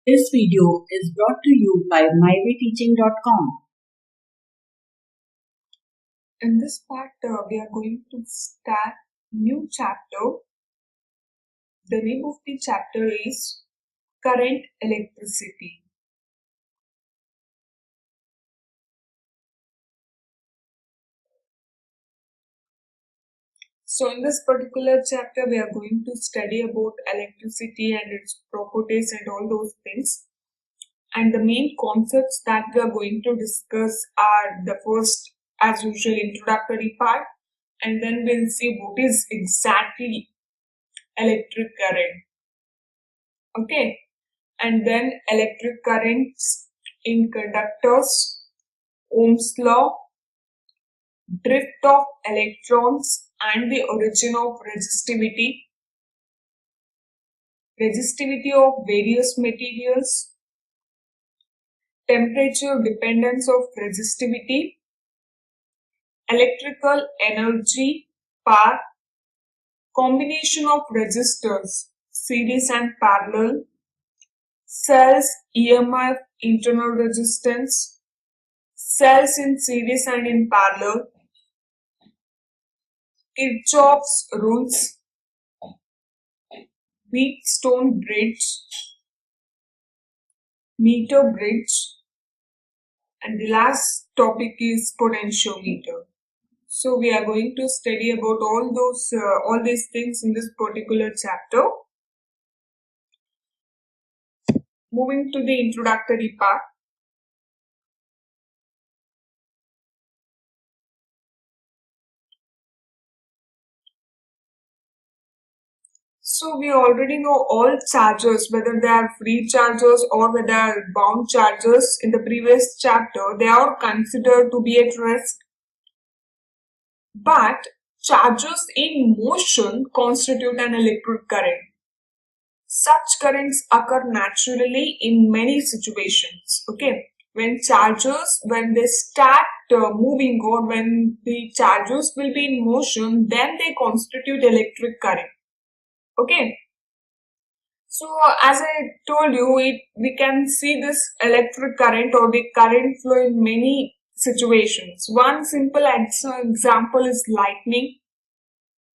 This video is brought to you by mywayteaching.com. In this part, we are going to start new chapter. The name of the chapter is Current Electricity. So in this particular chapter, we are going to study about electricity and its properties and all those things. And the main concepts that we are going to discuss are the first, as usual, introductory part, and then we'll see what is exactly electric current. Okay, and then electric currents in conductors, Ohm's law, drift of electrons and the origin of resistivity, resistivity of various materials, temperature dependence of resistivity, electrical energy, power, combination of resistors, series and parallel, cells, EMF, internal resistance, cells in series and in parallel, Kirchhoff's rules, Wheatstone bridge, meter bridge, and the last topic is potentiometer. So we are going to study about all these things in this particular chapter. Moving to the introductory part. So we already know all chargers, whether they are free chargers or whether they are bound chargers. In the previous chapter, they are considered to be at rest. But charges in motion constitute an electric current. Such currents occur naturally in many situations. Okay, when they start moving, or when the charges will be in motion, then they constitute electric current. Okay, so as I told you, we can see this electric current or the current flow in many situations. One simple example is lightning,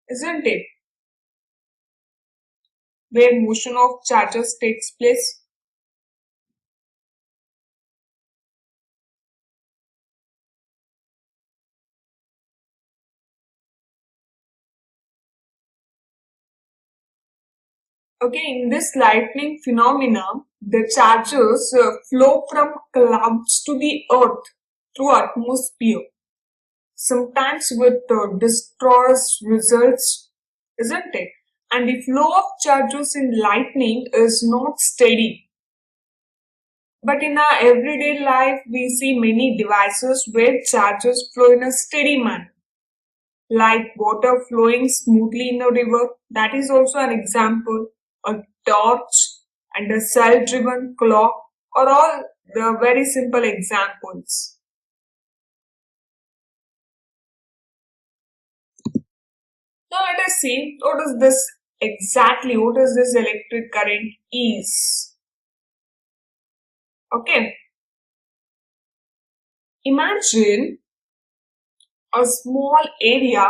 isn't it? Where motion of charges takes place. Okay, in this lightning phenomena, the charges flow from clouds to the earth through atmosphere, sometimes with disastrous results, isn't it? And the flow of charges in lightning is not steady. But in our everyday life, we see many devices where charges flow in a steady manner, like water flowing smoothly in a river. That is also an example. A torch and a cell-driven clock are all the very simple examples. Now let us see what is this electric current is. Okay. Imagine a small area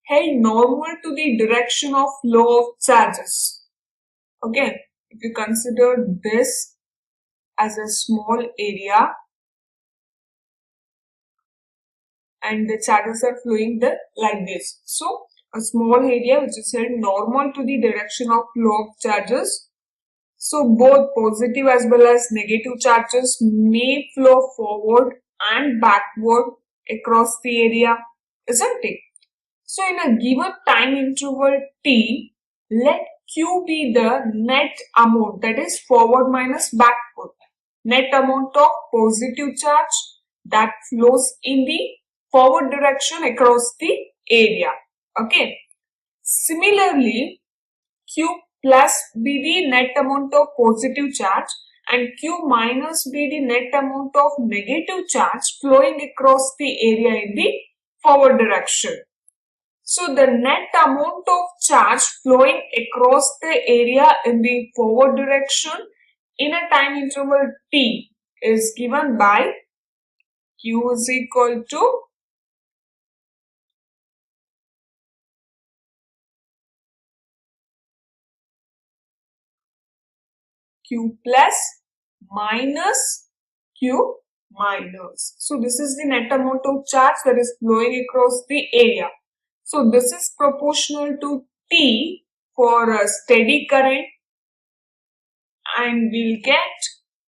held normal to the direction of flow of charges. Okay, if you consider this as a small area and the charges are flowing like this. So, a small area which is held normal to the direction of flow of charges. So, both positive as well as negative charges may flow forward and backward across the area, isn't it? So, in a given time interval t, let Q be the net amount, that is forward minus backward, net amount of positive charge that flows in the forward direction across the area. Okay. Similarly, Q plus be the net amount of positive charge and Q minus be the net amount of negative charge flowing across the area in the forward direction. So the net amount of charge flowing across the area in the forward direction in a time interval t is given by Q is equal to Q plus minus Q minus. So this is the net amount of charge that is flowing across the area. So this is proportional to T for a steady current, and we'll get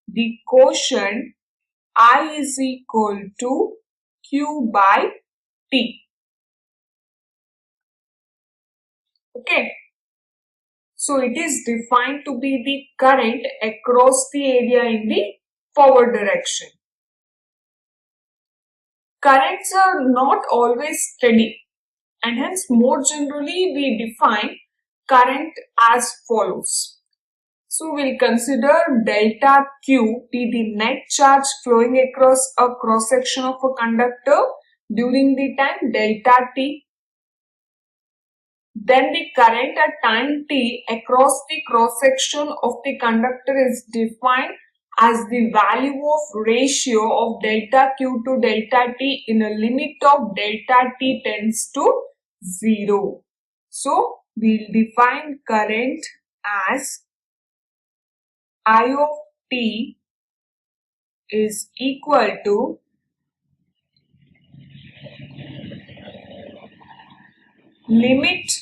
the quotient I is equal to Q by T. Okay. So it is defined to be the current across the area in the forward direction. Currents are not always steady, and hence more generally we define current as follows. So we'll consider delta Q be the net charge flowing across a cross section of a conductor during the time delta T. Then the current at time t across the cross section of the conductor is defined as the value of ratio of delta Q to delta T in a limit of delta T tends to 0. So we'll define current as I of T is equal to limit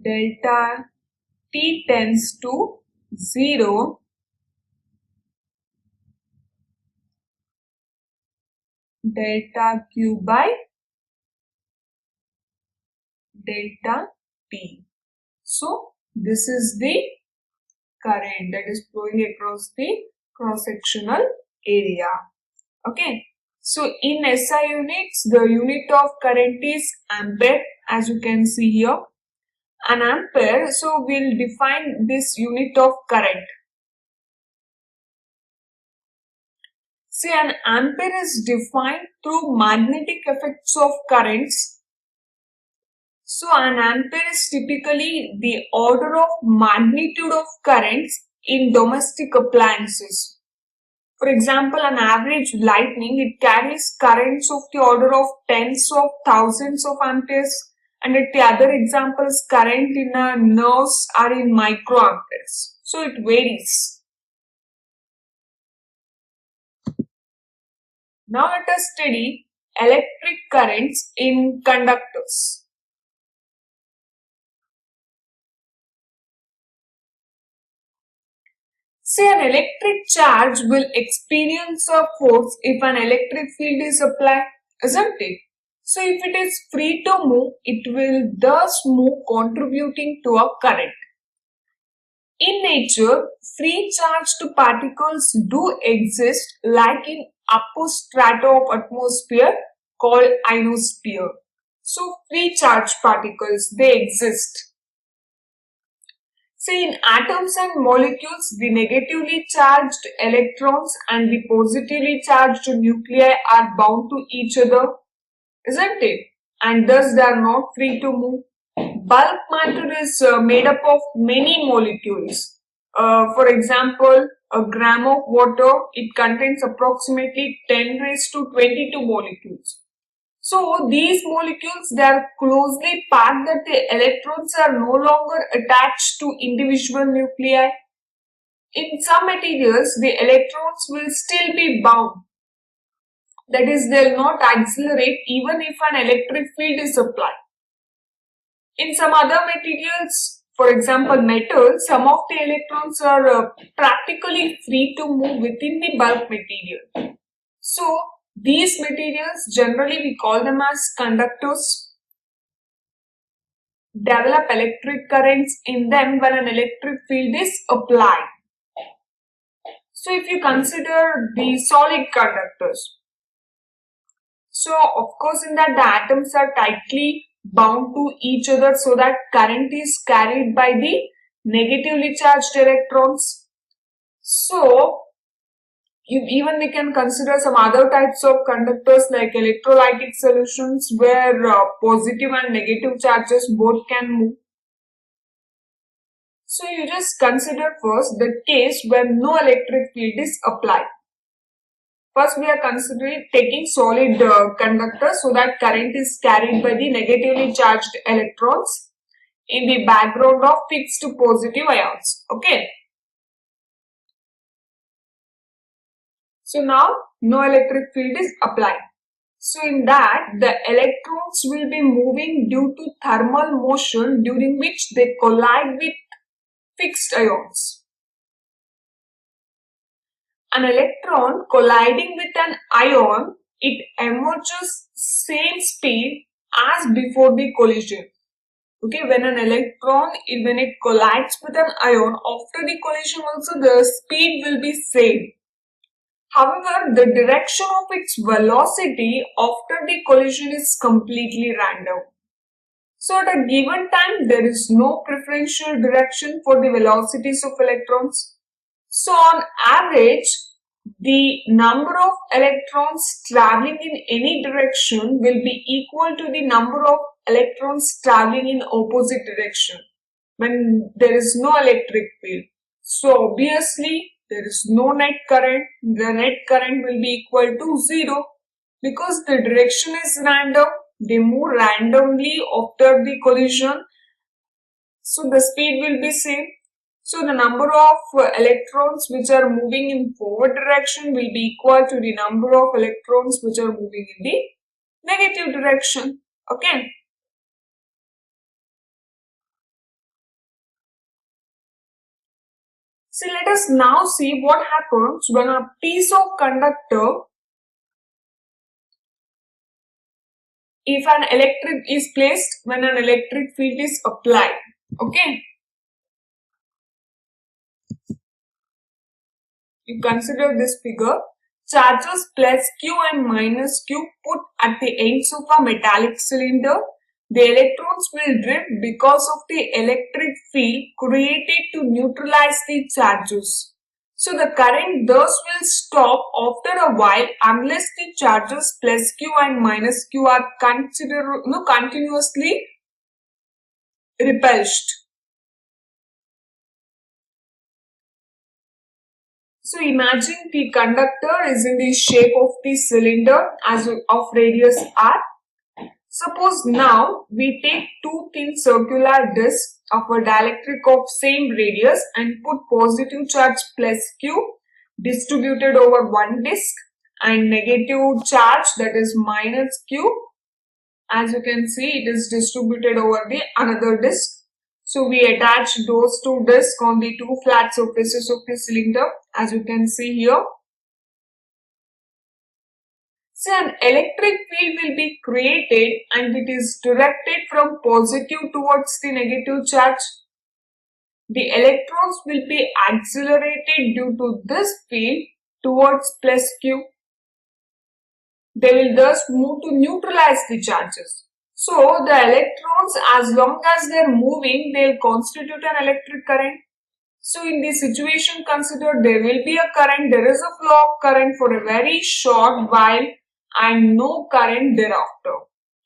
delta T tends to 0 delta Q by delta T. So this is the current that is flowing across the cross-sectional area. Okay. So in SI units, the unit of current is ampere, as you can see here. An ampere, so we'll define this unit of current. See, an ampere is defined through magnetic effects of currents. So an ampere is typically the order of magnitude of currents in domestic appliances. For example, an average lightning, it carries currents of the order of tens of thousands of amperes, and at the other examples, current in a nerves are in microamperes. So it varies. Now let us study electric currents in conductors. Say an electric charge will experience a force if an electric field is applied, isn't it? So if it is free to move, it will thus move, contributing to a current. In nature, free charged particles do exist, like in upper strata of atmosphere called ionosphere. So free charged particles, they exist. See, in atoms and molecules, the negatively charged electrons and the positively charged nuclei are bound to each other, isn't it? And thus they are not free to move. Bulk matter is made up of many molecules. For example, a gram of water, it contains approximately 10 raised to 22 molecules. So these molecules, they are closely packed that the electrons are no longer attached to individual nuclei. In some materials, the electrons will still be bound. That is, they will not accelerate even if an electric field is applied. In some other materials, for example metals, some of the electrons are practically free to move within the bulk material. So these materials, generally we call them as conductors, develop electric currents in them when an electric field is applied. So if you consider the solid conductors, so of course in that the atoms are tightly bound to each other so that current is carried by the negatively charged electrons. So Even we can consider some other types of conductors like electrolytic solutions where positive and negative charges both can move. So you just consider first the case where no electric field is applied. First we are considering taking solid conductor so that current is carried by the negatively charged electrons in the background of fixed positive ions. Okay. So now no electric field is applied. So in that the electrons will be moving due to thermal motion during which they collide with fixed ions. An electron colliding with an ion, it emerges same speed as before the collision. Okay, when an electron, when it collides with an ion, after the collision also the speed will be same. However, the direction of its velocity after the collision is completely random. So at a given time, there is no preferential direction for the velocities of electrons. So on average, the number of electrons traveling in any direction will be equal to the number of electrons traveling in opposite direction when there is no electric field. So obviously there is no net current. The net current will be equal to 0 because the direction is random. They move randomly after the collision. So the speed will be same. So the number of electrons which are moving in forward direction will be equal to the number of electrons which are moving in the negative direction. Okay. So let us now see what happens when a piece of conductor, if an electric is placed, when an electric field is applied. Okay. You consider this figure. Charges plus Q and minus Q put at the ends of a metallic cylinder. The electrons will drift because of the electric field created to neutralize the charges. So the current thus will stop after a while unless the charges plus Q and minus Q are continuously repulsed. So imagine the conductor is in the shape of the cylinder as of radius r. Suppose now we take two thin circular discs of a dielectric of same radius and put positive charge plus Q distributed over one disc and negative charge, that is minus Q, as you can see it is distributed over the another disc. So we attach those two discs on the two flat surfaces of the cylinder, as you can see here. So an electric field will be created and it is directed from positive towards the negative charge. The electrons will be accelerated due to this field towards plus Q. They will thus move to neutralize the charges. So the electrons, as long as they are moving, they will constitute an electric current. So in this situation, consider there will be a current, there is a flow of current for a very short while and no current thereafter.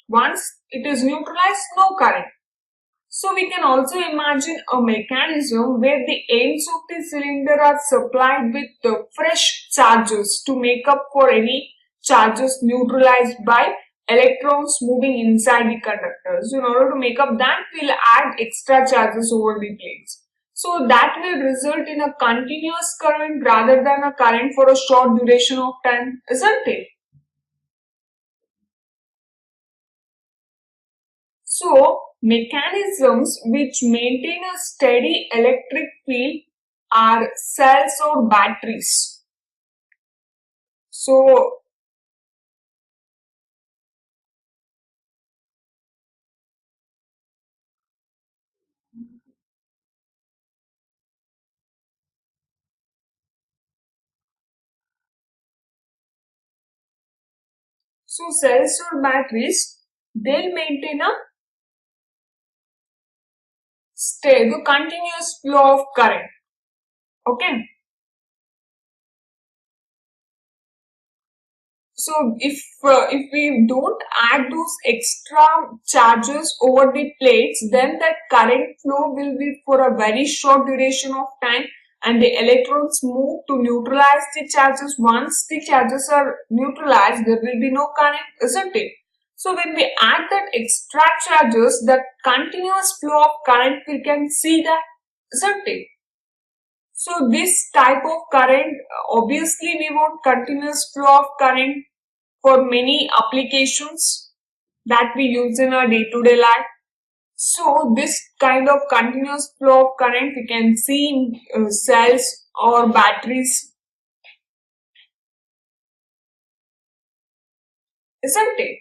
Once it is neutralized, no current. So we can also imagine a mechanism where the ends of the cylinder are supplied with fresh charges to make up for any charges neutralized by electrons moving inside the conductors. In order to make up that, we'll add extra charges over the plates. So that will result in a continuous current rather than a current for a short duration of time, isn't it? So mechanisms which maintain a steady electric field are cells or batteries. So cells or batteries, they'll maintain a steady, continuous flow of current. Okay. So if we don't add those extra charges over the plates, then that current flow will be for a very short duration of time, and the electrons move to neutralize the charges. Once the charges are neutralized, there will be no current, isn't it? So when we add that extra charges, that continuous flow of current, we can see that, isn't it? So this type of current, obviously we want continuous flow of current for many applications that we use in our day-to-day life. So this kind of continuous flow of current we can see in cells or batteries, isn't it?